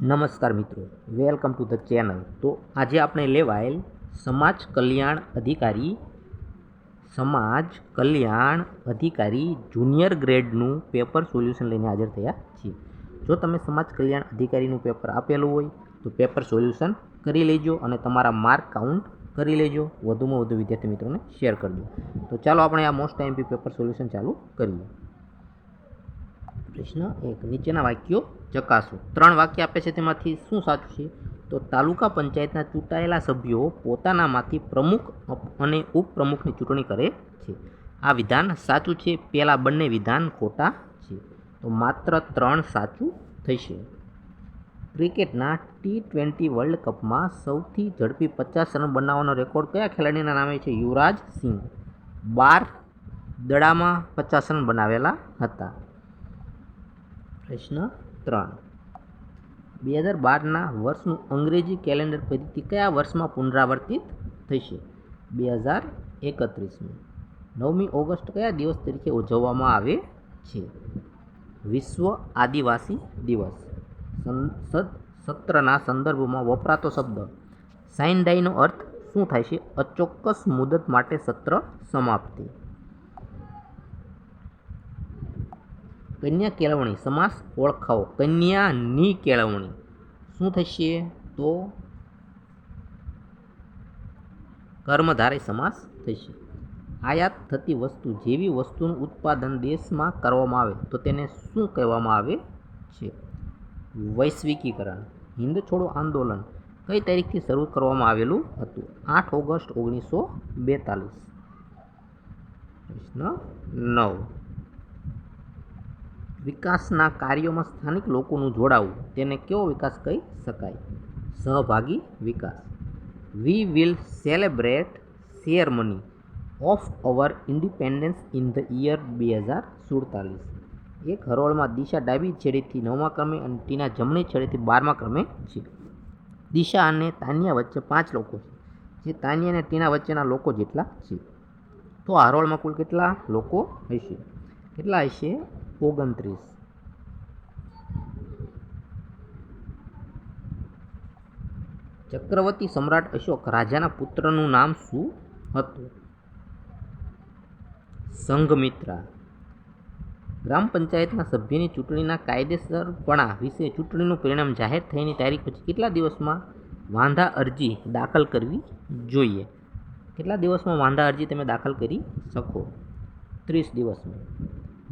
નમસ્કાર મિત્રો, welcome to the channel. તો આજે આપણે લેવાયેલ સમાજ કલ્યાણ અધિકારી જુનિયર ગ્રેડનું પેપર સોલ્યુશન લઈને હાજર થયા છીએ। જો તમે સમાજ કલ્યાણ અધિકારીનું પેપર આપેલું હોય તો પેપર સોલ્યુશન કરી લેજો અને તમારા માર્ક કાઉન્ટ કરી લેજો। વધુમાં વધુ વિદ્યાર્થી મિત્રોને શેર કરજો। તો ચાલો આપણે આ મોસ્ટ આઈએમપી પેપર સોલ્યુશન ચાલુ કરીએ। પ્રશ્ન 1, નીચેના વાક્યો ચકાસો। 3 વાક્ય આપે છે, તેમાંથી શું સાચું છે? તો તાલુકા પંચાયતના ચૂંટાયેલા સભ્યો પોતાનામાંથી પ્રમુખ અને ઉપપ્રમુખની ચૂંટણી કરે છે। આ વિધાન સાચું છે। પહેલા બંને વિધાન ખોટા છે, તો માત્ર 3 સાચું થશે। ક્રિકેટના T20 વર્લ્ડ કપમાં સૌથી ઝડપી 50 રન બનાવવાનો રેકોર્ડ કયા ખેલાડીના નામે છે? યુવરાજ સિંહ। 12 દડામાં 50 રન બનાવેલા હતા। પ્રશ્ન 3, 2012ના વર્ષનું અંગ્રેજી કેલેન્ડર પદ્ધતિ કયા વર્ષમાં પુનરાવર્તિત થશે? 2031માં। 9મી ઓગસ્ટ કયા દિવસ તરીકે ઉજવવામાં આવે છે? વિશ્વ આદિવાસી દિવસ। સંસદ સત્રના સંદર્ભમાં વપરાતો શબ્દ સાઇનડાઈનો અર્થ શું થાય છે? અચોક્કસ મુદત માટે સત્ર સમાપ્તિ। કન્યા કેળવણી સમાસ ઓળખાવો। કન્યાની કેળવણી શું થશે? તો કર્મધારય સમાસ થશે। આયાત થતી વસ્તુ જેવી વસ્તુનું ઉત્પાદન દેશમાં કરવામાં આવે તો તેને શું કહેવામાં આવે છે? વૈશ્વિકીકરણ। હિન્દ છોડો આંદોલન કઈ તારીખથી શરૂ કરવામાં આવેલું હતું? 8 ઓગસ્ટ 1942। પ્રશ્ન 9, વિકાસના કાર્યોમાં સ્થાનિક લોકોનું જોડાવું તેને કેવો વિકાસ કહી શકાય? સહભાગી વિકાસ। We will celebrate ceremony of our independence in the year 2047। એક હરોળમાં દિશા ડાબી છેડેથી 9મા ક્રમે અને ટીના જમણી છેડેથી 12મા ક્રમે છે। દિશા અને તાન્યા વચ્ચે 5 લોકો છે, જે તાન્યા અને ટીના વચ્ચેના લોકો જેટલા છે। તો આ હરોળમાં કુલ કેટલા લોકો હશે? કેટલા હશે? 29। ચક્રવર્તી સમ્રાટ અશોક રાજાના પુત્રનું નામ શું હતું? સંઘમિત્રા। ગ્રામ પંચાયતના સભ્યની ચૂંટણીના કાયદેસરપણા વિશે ચૂંટણીનું પરિણામ જાહેર થયાની તારીખ પછી કેટલા દિવસમાં વાંધા અરજી દાખલ કરવી જોઈએ? કેટલા દિવસમાં વાંધા અરજી તમે દાખલ કરી શકો? 30 દિવસમાં।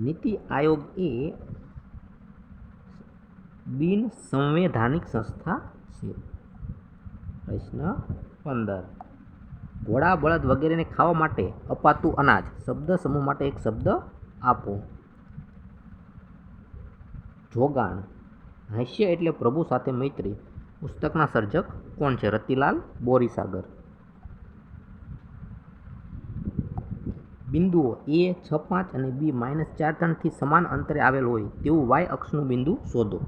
નીતિ આયોગ એ બિન સંવૈધાનિક સંસ્થા છે। પ્રશ્ન 15, ઘોડા બળદ વગેરેને ખાવા માટે અપાતું અનાજ શબ્દ સમૂહ માટે એક શબ્દ આપો। જોગાણ। હાસ્ય એટલે પ્રભુ સાથે મૈત્રી પુસ્તકના સર્જક કોણ છે? રતિલાલ બોરીસાગર। બિંદુઓ A 6, 5 અને B -4, 3થી સમાન અંતરે આવેલ હોય તેવું y અક્ષનું બિંદુ શોધો।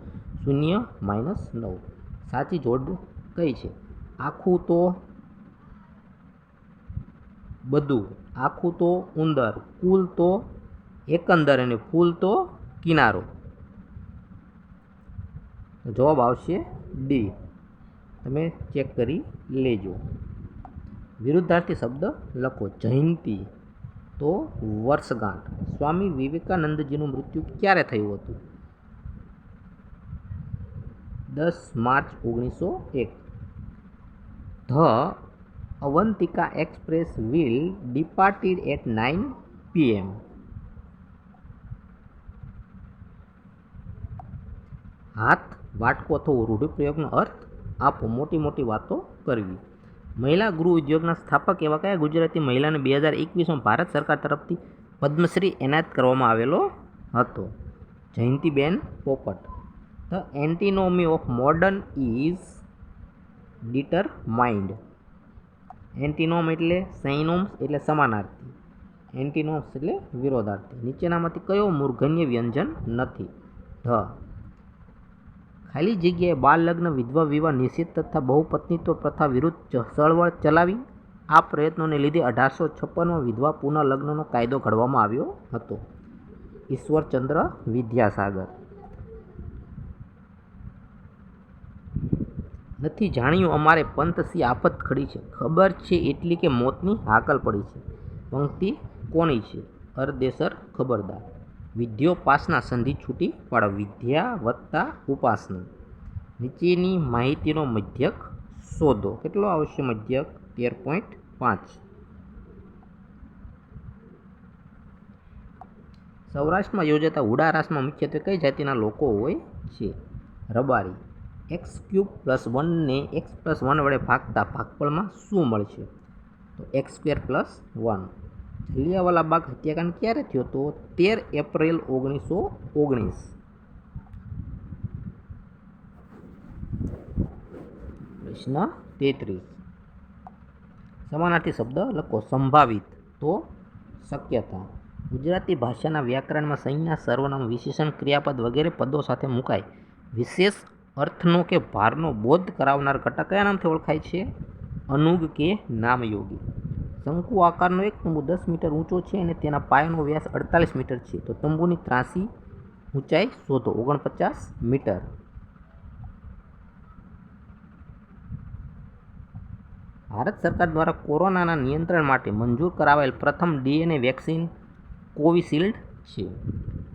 0, -9। સાચી જોડ કઈ છે? આખું તો બધું, આખું તો ઉંદર, કુલ તો એકંદર અને ફૂલ તો કિનારો। જવાબ આવશે ડી। તમે ચેક કરી લેજો। વિરુદ્ધાર્થી શબ્દ લખો। જયંતી તો વર્ષગાંઠ। સ્વામી વિવેકાનંદજીનું મૃત્યુ ક્યારે થયું હતું? 10 માર્ચ 1901। The Avantika express will departed at 9 PM। હાથ વાટકો થવું રૂઢિપ્રયોગનો અર્થ આપો। મોટી મોટી વાતો કરવી। મહિલા ગૃહ ઉદ્યોગના સ્થાપક એવા કયા ગુજરાતી મહિલાને 2021માં ભારત સરકાર તરફથી પદ્મશ્રી એનાયત કરવામાં આવેલો હતો? Jayantiben Popat. The antinomy of modern is determined. Antinome એટલે સાઇનોમ્સ એટલે સમાનાર્થી, એન્ટિનોમ્સ એટલે વિરોધાર્થી। નીચેનામાંથી કયો મૂર્ધન્ય વ્યંજન નથી? ધ। ખાલી જગ્યાએ બાળ લગ્ન વિધવા વિવાહ નિષેધ તથા બહુપત્નીત્વ પ્રથા વિરુદ્ધ ચળવળ ચલાવી। આ પ્રયત્નોને લીધે 1856માં વિધવા પુનઃલગ્નનો કાયદો ઘડવામાં આવ્યો હતો। ઈશ્વરચંદ્ર વિદ્યાસાગર। નથી જાણ્યું અમારે પંતસી આફત ખડી છે, ખબર છે એટલી કે મોતની હાકલ પડી છે. પંક્તિ કોની છે? અરદેસર ખબરદાર. વિદ્યોપાસના સંધિ છૂટી પાડો. વિદ્યા વત્તા ઉપાસના. નીચેની માહિતીનો મધ્યક શોધો. કેટલો આવશે મધ્યક? 13.5. સૌરાષ્ટ્રમાં યોજાતા હુડા રાસમાં મુખ્યત્વે કઈ જાતિના લોકો હોય છે? રબારી. x³ + 1 ને x+1 વડે ભાગતા ભાગફળમાં શું મળશે? તો x² + 1. જલિયાવાલા બાગ હત્યાકાંડ ક્યારે થયો? તો 13 એપ્રિલ 1919. પ્રશ્ન 33. સમાનાર્થી શબ્દ લખો. સંભાવિત તો શક્યતા. ગુજરાતી ભાષાના વ્યાકરણમાં સંજ્ઞા, સર્વનામ, વિશેષણ, ક્રિયાપદ વગેરે પદો સાથે મુકાય વિશેષ અર્થનો કે ભારનો બોધ કરાવનાર ઘટક કયા નામથી ઓળખાય છે? અનુગ કે નામયોગી. શંકુ આકારનો એક તંબુ 10 મીટર ઊંચો છે અને તેના પાયાનો વ્યાસ 48 મીટર છે, તો તંબુની ત્રાસી ઊંચાઈ શોધો. 49 મીટર. ભારત સરકાર દ્વારા કોરોનાના નિયંત્રણ માટે મંજૂર કરાવાયેલ પ્રથમ DNA વેક્સિન કોવિશિલ્ડ છે.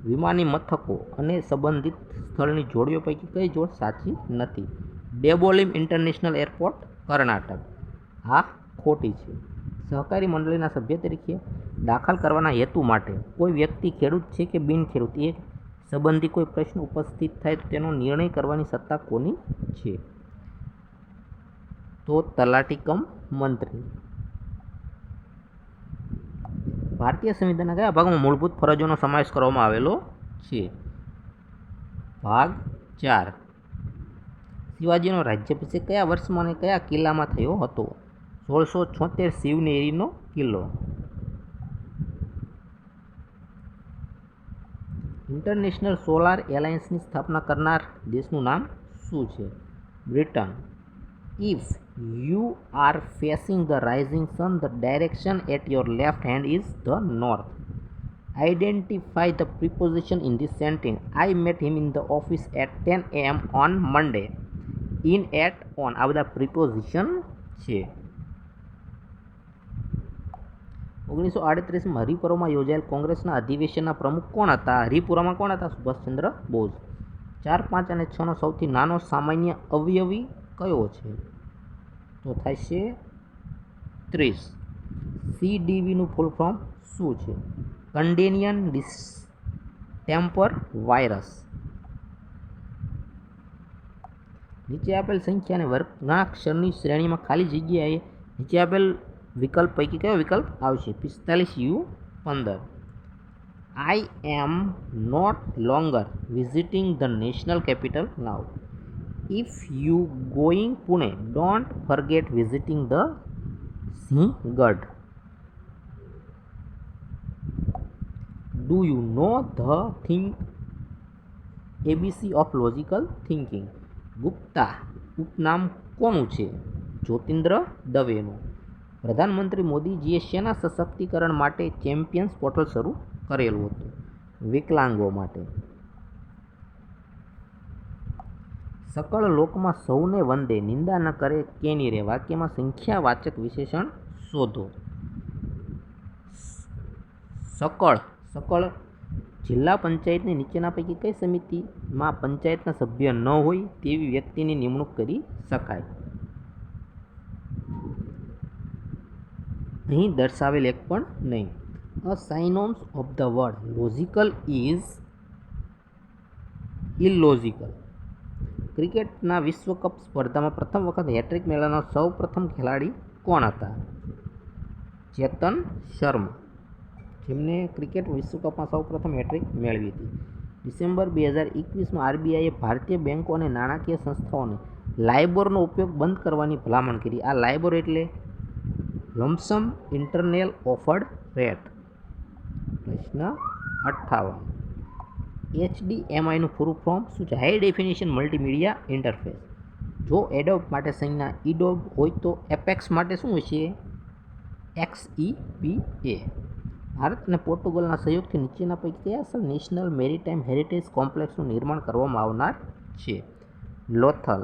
વિમાની મથકો અને સંબંધિત સ્થળની જોડીઓ પૈકી કઈ જોડ સાચી નથી? ડેબોલિમ ઇન્ટરનેશનલ એરપોર્ટ, કર્ણાટક. આ ખોટી છે. સહકારી મંડળીના સભ્ય તરીકે દાખલ કરવાના હેતુ માટે કોઈ વ્યક્તિ ખેડૂત છે કે બિનખેડૂત એ સંબંધી કોઈ પ્રશ્ન ઉપસ્થિત થાય તો તેનો નિર્ણય કરવાની સત્તા કોની છે? તો તલાટી કમ મંત્રી. ભારતીય સંવિધાનના કયા ભાગમાં મૂળભૂત ફરજોનો સમાવેશ કરવામાં આવેલો છે? ભાગ 4. શિવાજીનો રાજ્યાભિષેક કયા વર્ષમાં અને કયા કિલ્લામાં થયો હતો? 1676 શિવનેરીનો કિલ્લો. ઇન્ટરનેશનલ સોલાર એલાયન્સની સ્થાપના કરનાર દેશનું નામ શું છે? Britain. If you are facing the rising sun, the direction at your left hand is the north. Identify the preposition in this sentence. I met him in the office at 10 AM on Monday. In, at, on આ બધા preposition છે. 1938માં હરિપુરામાં યોજાયેલ કોંગ્રેસના અધિવેશનના પ્રમુખ કોણ હતા? હરિપુરામાં કોણ હતા? સુભાષચંદ્ર બોઝ. 4, 5 અને 6 નો સૌથી નાનો સામાન્ય અવયવી કયો છે? તો થાય છે 30. CDVનું ફૂલ ફોર્મ શું છે? કન્ડેનિયન ડિસ્ટેમ્પર વાયરસ. નીચે આપેલ સંખ્યા અને વર્ગનાક્ષરની શ્રેણીમાં ખાલી જગ્યાએ નીચે આપેલ વિકલ્પ પૈકી કયો વિકલ્પ આવશે? 45U 15. I am not longer visiting the national capital now. If you going Pune, don't forget visiting the Sinhgad. Do you know the ABC of logical thinking? Gupta ઉપનામ કોનું છે? જ્યોતિન્દ્ર દવેનું. પ્રધાનમંત્રી મોદીજીએ શેના સશક્તિકરણ માટે ચેમ્પિયન્સ પોર્ટલ શરૂ કરેલું હતું? વિકલાંગો માટે. સકળ લોકમાં સૌને વંદે, નિંદા ન કરે કેની રે. વાક્યમાં સંખ્યાવાચક વિશેષણ શોધો. સકળ. સકળ જિલ્લા પંચાયતની નીચેના પૈકી કઈ સમિતિમાં પંચાયતના સભ્ય ન હોય તેવી વ્યક્તિની નિમણૂક કરી શકાય? અહીં દર્શાવેલ એક પણ નહીં. A synonyms of the word logical is illogical. ક્રિકેટના વિશ્વકપ સ્પર્ધામાં પ્રથમ વખત હેટ્રિક મેળવનાર સૌ પ્રથમ ખેલાડી કોણ હતા? ચેતન શર્મા, જેમને ક્રિકેટ વિશ્વકપમાં સૌ પ્રથમ હેટ્રિક મેળવી હતી. ડિસેમ્બર 2021માં આરબીઆઈએ ભારતીય બેન્કો અને નાણાકીય સંસ્થાઓને લાઇબોરનો ઉપયોગ બંધ કરવાની ભલામણ કરી. આ લાઇબોર એટલે લમસમ ઇન્ટરનલ ઓફર્ડ રેટ. પ્રશ્ન 58. HDMIનું પૂરું ફોર્મ શું છે? High definition multimedia interface. જો એડોબ માટે સંજ્ઞા ઇડોબ હોય તો એપેક્સ માટે શું હશે? XEPA. ભારત અને પોર્ટુગલના સહયોગથી નીચેના પૈકી કયા સ્થળ નેશનલ મેરીટાઈમ હેરિટેજ કોમ્પ્લેક્સનું નિર્માણ કરવામાં આવનાર છે? લોથલ.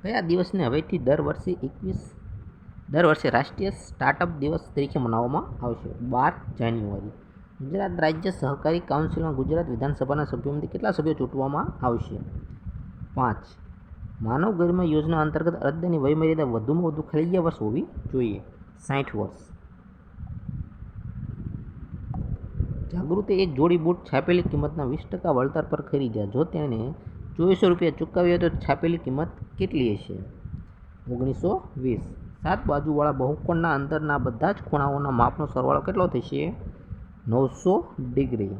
કયા દિવસને હવેથી દર વર્ષે રાષ્ટ્રીય સ્ટાર્ટઅપ દિવસ તરીકે મનાવવામાં આવશે? 12 જાન્યુઆરી. ગુજરાત રાજ્ય સહકારી કાઉન્સિલમાં ગુજરાત વિધાનસભાના સભ્યોમાંથી કેટલા સભ્યો ચૂંટવામાં આવશે? 5. માનવ ગરિમા યોજના અંતર્ગત અરજદારની વયમર્યાદા વધુમાં વધુ ખાલી કેટલા વર્ષ હોવી જોઈએ? 60 વર્ષ. જાગૃતે એક જોડી બૂટ છાપેલી કિંમતના 20% વળતર પર ખરીદ્યા. જો તેણે 2400 રૂપિયા ચૂકવ્યા તો છાપેલી કિંમત કેટલી હશે? 1920. 7 બાજુવાળા બહુકોણના અંદરના બધા જ ખૂણાઓના માપનો સરવાળો કેટલો થશે? 900 ડિગ્રી.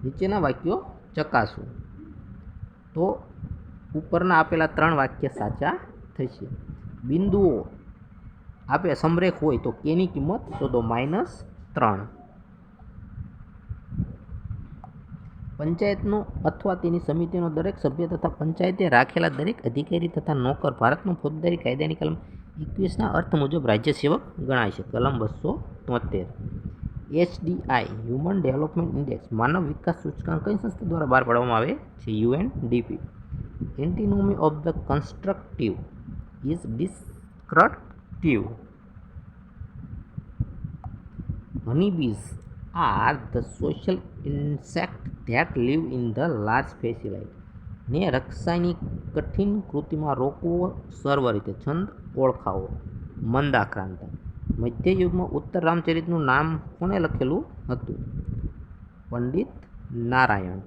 નીચેના વાક્યો ચકાસો. તો ઉપરના આપેલા 3 વાક્ય સાચા થશે. બિંદુઓ આપે સમરેખ હોય તો કેની કિંમત શોધો? -3. પંચાયતનો અથવા તેની સમિતિનો દરેક સભ્ય તથા પંચાયતે રાખેલા દરેક અધિકારી તથા નોકર ભારતનો ફોજદારી કાયદાની કલમ 21ના અર્થ મુજબ રાજ્ય સેવક ગણાય છે. કલમ 273. HDI હ્યુમન ડેવલપમેન્ટ ઇન્ડેક્સ માનવ વિકાસ સૂચકાંક કઈ સંસ્થા દ્વારા બહાર પાડવામાં આવે છે? UNDP. Antonym of the constructive is destructive. Honeybees are the social insects that live in the large facility. ને રક્ષાની કઠિન કૃતિમાં રોકવો સર્વ રીતે. છંદ ઓળખાવો. મંદાક્રાંત. મધ્યયુગમાં ઉત્તર રામચરિતનું નામ કોણે લખેલું હતું? પંડિત નારાયણ.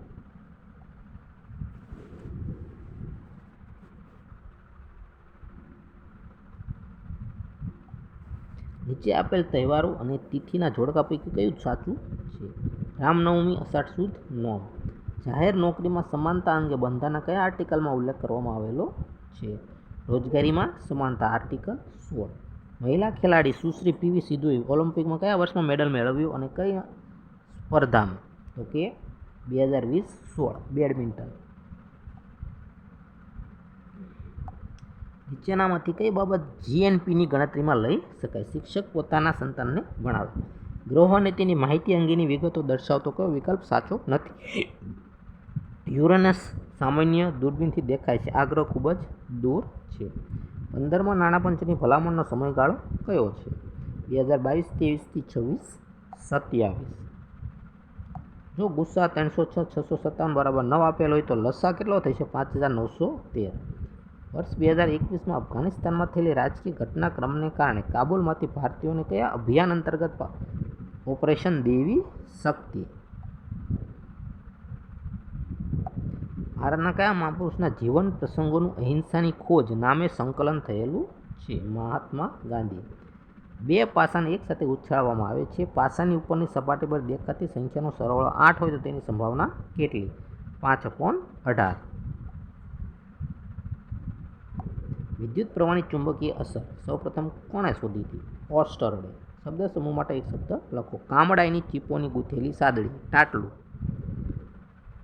નીચે આપેલ તહેવારો અને તિથિના જોડકા પૈકી કયું સાચું છે? રામનવમી અષાઢ સુદ નોમ. જાહેર નોકરીમાં સમાનતા અંગે બંધારણના કયા આર્ટિકલમાં ઉલ્લેખ કરવામાં આવેલો છે? રોજગારીમાં સમાનતા. આર્ટિકલ 16. મહિલા ખેલાડી સુશ્રી PV સિંધુએ ઓલિમ્પિકમાં કયા વર્ષમાં મેડલ મેળવ્યું અને કઈ સ્પર્ધામાં? તો કે 2020-16 બેડમિન્ટન. નીચેનામાંથી કઈ બાબત GNPની ગણતરીમાં લઈ શકાય? શિક્ષક પોતાના સંતાનને ભણાવે. ગ્રહો અને તેની માહિતી અંગેની વિગતો દર્શાવતો કયો વિકલ્પ સાચો નથી? યુરેનસ સામાન્ય દૂરબીનથી દેખાય છે. આ ગ્રહ ખૂબ જ દૂર છે. 15મા નાણાં પંચની ભલામણનો સમયગાળો કયો છે? 2022-23 થી 26-27. જો ગુસ્સા 306 657 બરાબર 9 આપેલ હોય તો લસા કેટલો થશે? 5913. વર્ષ 2021માં અફઘાનિસ્તાનમાં થયેલી રાજકીય ઘટનાક્રમને કારણે કાબુલમાંથી ભારતીયોને કયા અભિયાન અંતર્ગત ઓપરેશન દેવી શક્તિ? ભારતના કયા મહાપુરુષના જીવન પ્રસંગોનું અહિંસાની ખોજ નામે સંકલન થયેલું છે? મહાત્મા ગાંધી. 2 પાસાને એકસાથે ઉછાળવામાં આવે છે. પાસાની ઉપરની સપાટી પર દેખાતી સંખ્યાનો સરવાળો 8 હોય તો તેની સંભાવના કેટલી? 5/18. વિદ્યુત પ્રવાહની ચુંબકીય અસર સૌપ્રથમ કોણે શોધી હતી? ઓર્સ્ટરડે. શબ્દ સમૂહ માટે એક શબ્દ લખો. કામડાઈની ચીપોની ગૂંથેલી સાદડી. ટાટલું.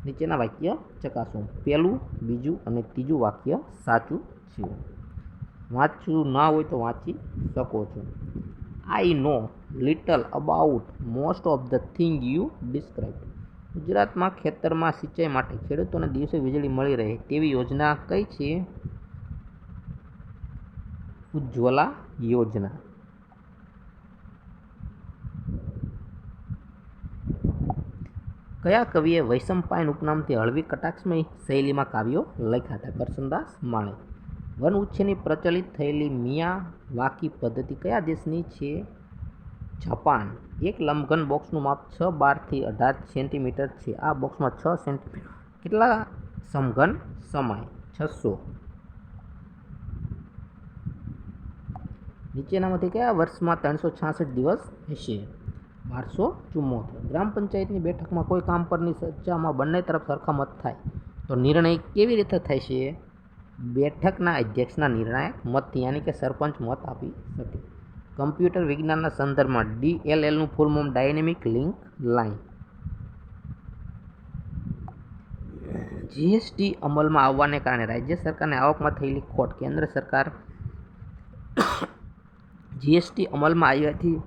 નીચેના વાક્ય ચકાસો. પહેલું, બીજું અને ત્રીજું વાક્ય સાચું છે. વાંચવું ના હોય તો વાંચી શકો છો. I know little about most of the thing you describe. ગુજરાતમાં ખેતરમાં સિંચાઈ માટે ખેડૂતોને દિવસે વીજળી મળી રહે તેવી યોજના કઈ છે? ઉજ્જવલા યોજના. કયા કવિએ વૈશંપાયન ઉપનામથી હળવી કટાક્ષમય શૈલીમાં કાવ્યો લખ્યા હતા? કરશનદાસ માણેક. વન ઉછેરની પ્રચલિત થયેલી મિયાવાકી પદ્ધતિ કયા દેશની છે? જાપાન. એક લંબઘન બોક્સનું માપ 6 12 થી 18 સેન્ટીમીટર છે. આ બોક્સમાં 6 સેન્ટીમીટર કેટલા સમઘન સમાય? 600. નીચેનામાંથી કયા વર્ષમાં 366 દિવસ હશે? 1274. ગ્રામ પંચાયતની બેઠકમાં કોઈ કામ પરની ચર્ચામાં બંને તરફ સરખા મત થાય તો નિર્ણય કેવી રીતે થાય છે? બેઠકના અધ્યક્ષના નિર્ણાયક મતથી, યાની કે સરપંચ મત આપી શકે. કમ્પ્યુટર વિજ્ઞાનના સંદર્ભમાં DLLનું full form dynamic link line. GST અમલમાં આવવાને કારણે રાજ્ય સરકારને આવકમાં થયેલી ખોટ કેન્દ્ર સરકાર GST અમલમાં આવ્યાથી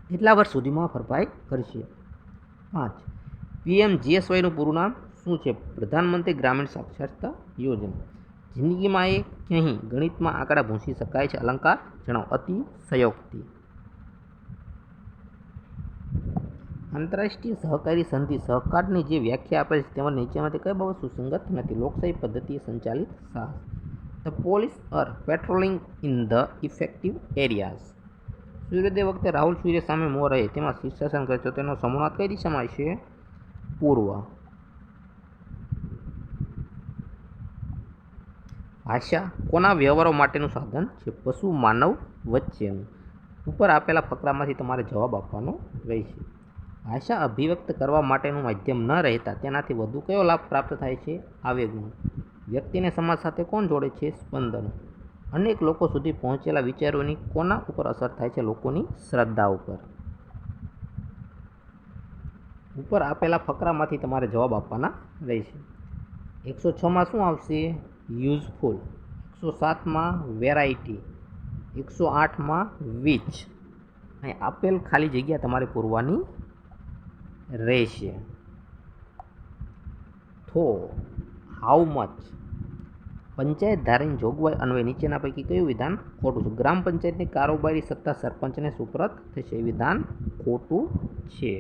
કેટલા વર્ષ સુધીમાં ભરપાઈ કરશે? 5. PMGSYનું પૂરું નામ શું છે? પ્રધાનમંત્રી ગ્રામીણ સાક્ષરતા યોજના. જિંદગીમાં એ ક્યાંય ગણિતમાં આંકડા ભૂંસી શકાય છે? અલંકાર જણાવો. અતિશયોક્તિ. આંતરરાષ્ટ્રીય સહકારી સંધિ સહકારની જે વ્યાખ્યા આપેલ છે તેમાં નીચેમાંથી કઈ બાબત સુસંગત નથી? લોકશાહી પદ્ધતિએ સંચાલિત સાહસ. The police are patrolling in the effective areas. સૂર્યોદય વખતે રાહુલ સૂર્ય સામે મોં રહે તેમાં શીર્ષાસન કરે તો તેનો સમૂહાર્થ કઈ દિશામાં છે? પૂર્વ. ભાષા કોના વ્યવહારો માટેનું સાધન છે? પશુ માનવ વચ્ચેનું. ઉપર આપેલા ફકરામાંથી તમારે જવાબ આપવાનો રહેશે. ભાષા અભિવ્યક્ત કરવા માટેનું માધ્યમ ન રહેતા તેનાથી વધુ કયો લાભ પ્રાપ્ત થાય છે? આવેગનો. વ્યક્તિને સમાજ સાથે કોણ જોડે છે? સ્પંદન. અનેક લોકો સુધી પહોંચેલા વિચારોની કોના ઉપર અસર થાય છે? લોકોની શ્રદ્ધા ઉપર. ઉપર આપેલા ફકરામાંથી તમારે જવાબ આપવાના રહેશે. 106માં શું આવશે? યુઝફુલ. 107માં વેરાયટી. 108માં વિચ. અહીં આપેલ ખાલી જગ્યા તમારે પૂરવાની રહેશે. થો. How much. પંચાયત ધારાની જોગવાઈ અન્વયે નીચેના પૈકી કયું વિધાન ખોટું છે? ગ્રામ પંચાયતની કારોબારી સત્તા સરપંચને સુપરત થશે. વિધાન ખોટું છે.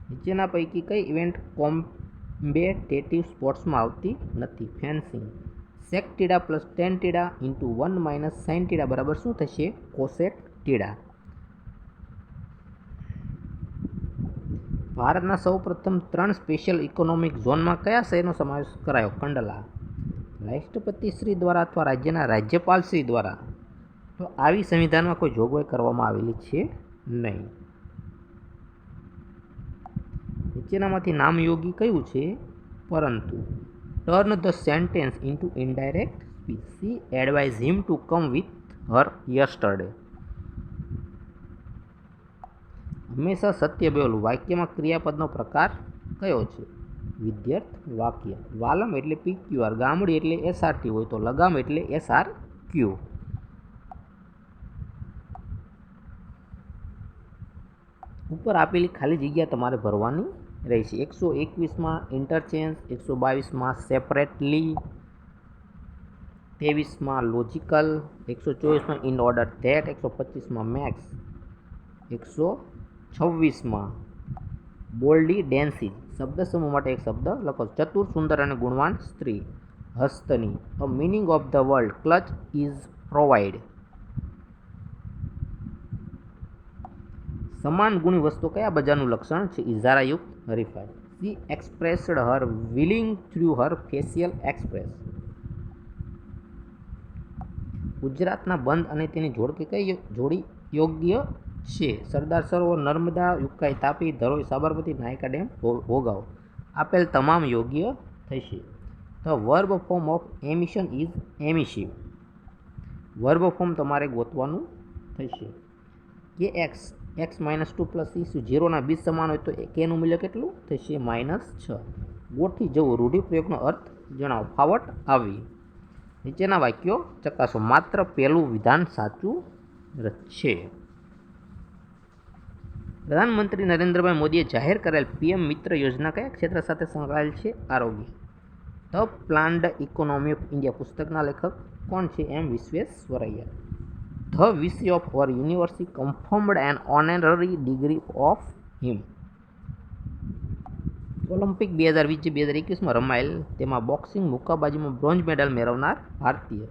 નીચેના પૈકી કઈ ઇવેન્ટ કોમ્બેટેટિવ સ્પોર્ટ્સમાં આવતી નથી? Fencing. Sec theta plus tan theta into 1 minus sine theta બરાબર શું થશે? Cosec theta. ભારતના સૌપ્રથમ 3 સ્પેશિયલ ઇકોનોમિક ઝોનમાં કયા શહેરનો સમાવેશ કરાયો? કંડલા. રાષ્ટ્રપતિ શ્રી દ્વારા અથવા રાજ્યના રાજ્યપાલ શ્રી દ્વારા તો આવી સંવિધાનમાં કોઈ જોગવાઈ કરવામાં આવેલી છે નહીં. નીચેનામાંથી નામયોગી કયું છે? પરંતુ. Turn the sentence into indirect speech. She advise him to come with her yesterday. હંમેશા સત્ય બોલવું. વાક્યમાં ક્રિયાપદનો પ્રકાર કયો છે? વિધ્યર્થ વાક્ય. વાલમ એટલે PQR. ગામડી એટલે SRT હોય તો લગામ એટલે SRQ. ઉપર આપેલી ખાલી જગ્યા તમારે ભરવાની રહેશે. 121માં ઇન્ટરચેન્જ. 122માં સેપરેટલી. 23માં લોજિકલ. 124માં ઇન ઓર્ડર ધેટ. 125માં મેક્સ. 126માં બોલ્ડી ડેન્સી. શબ્દ સમૂહ માટે એક શબ્દ લખો. ચતુર, સુંદર અને ગુણવાન સ્ત્રી. હસ્તની. A meaning of the world clutch is provide. સમાન ગુણી વસ્તુ કયા બજારનું લક્ષણ છે? ઇજારાયુક્ત હરીફાઈ. She expressed her willing through her facial express. ગુજરાતના બંધ અને તેની જોડકી કઈ જોડી યોગ્ય છે? સરદાર સરોવર, નર્મદા, ઉકાઈ તાપી, ધરોઈ સાબરમતી, નાયકા ડેમ, ભોગાવ. આપેલ તમામ યોગ્ય થશે. The verb form of emission is emissive. Verb form તમારે ગોતવાનું થશે. કે x -2 પ્લસ c 0ના બીજ સમાન હોય તો kનું મૂલ્ય કેટલું થશે? -6. ગોઠી જવું. રૂઢિપ્રયોગનો અર્થ જણાવો. ફાવટ આવી. નીચેના વાક્યો ચકાસો. માત્ર પહેલું વિધાન સાચું છે. પ્રધાનમંત્રી નરેન્દ્રભાઈ મોદીએ જાહેર કરેલ PM મિત્ર યોજના કયા ક્ષેત્ર સાથે સંકળાયેલ છે? આરોગ્ય. The planned economy of India પુસ્તકના લેખક કોણ છે? M. Visvesvaraya. The VC of our university confirmed an honorary degree of him. Olympic 2020-2021માં રમાયેલ તેમાં બોક્સિંગ મુક્કાબાજીમાં બ્રોન્ઝ મેડલ મેળવનાર ભારતીય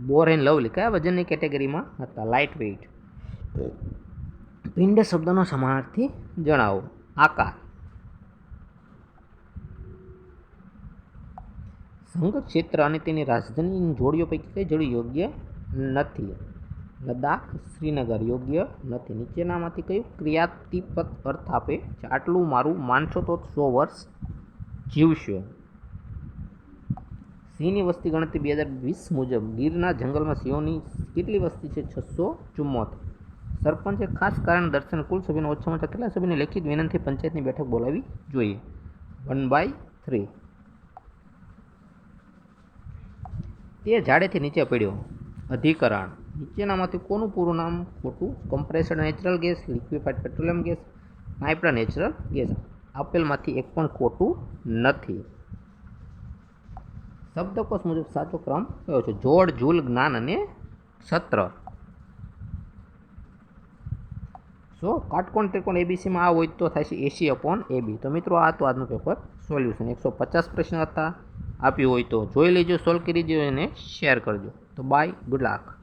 બોરેન લવલી કયા વજનની કેટેગરીમાં હતા? Light weight. પિંડ શબ્દનો સમાનાર્થી જણાવો. આકાર. સંઘ ક્ષેત્ર અને તેની રાજધાનીની જોડીઓ પૈકી કઈ જોડી યોગ્ય નથી? લદ્દાખ, શ્રીનગર યોગ્ય નથી. નીચેનામાંથી કયું ક્રિયાતિપદ અર્થ આપે છે? આટલું મારું માનશો તો 100 વર્ષ જીવશો. સિંહની વસ્તી ગણતરી 2020 મુજબ ગીરના જંગલમાં સિંહોની કેટલી વસ્તી છે? 674. સરપંચે ખાસ કારણ દર્શાવીને કુલ સભ્યોના ઓછામાં ઓછા કેટલા સભ્યોની લેખિત વિનંતી પંચાયતની બેઠક બોલાવવી જોઈએ? 1/3. તે ઝાડેથી નીચે પડ્યો. અધિકરણ. નીચેનામાંથી કોનું પૂરું નામ ખોટું? Compressed natural gas, liquefied petroleum gas, piped natural gas. આપેલમાંથી એક પણ ખોટું નથી. શબ્દકોશ મુજબ સાચો ક્રમ કયો છે? જોડ, જૂલ, જ્ઞાન અને સત્ર. સો કાટકોણ ત્રિકોણ એબીસીમાં આ હોય તો થાય છે 80/AB. તો મિત્રો આ તો આજનું પેપર સોલ્યુશન 150 પ્રશ્ન હતા. આપ્યું હોય તો જોઈ લેજો, સોલ્વ કરી દેજો અને શેર કરજો. તો બાય, ગુડ લક.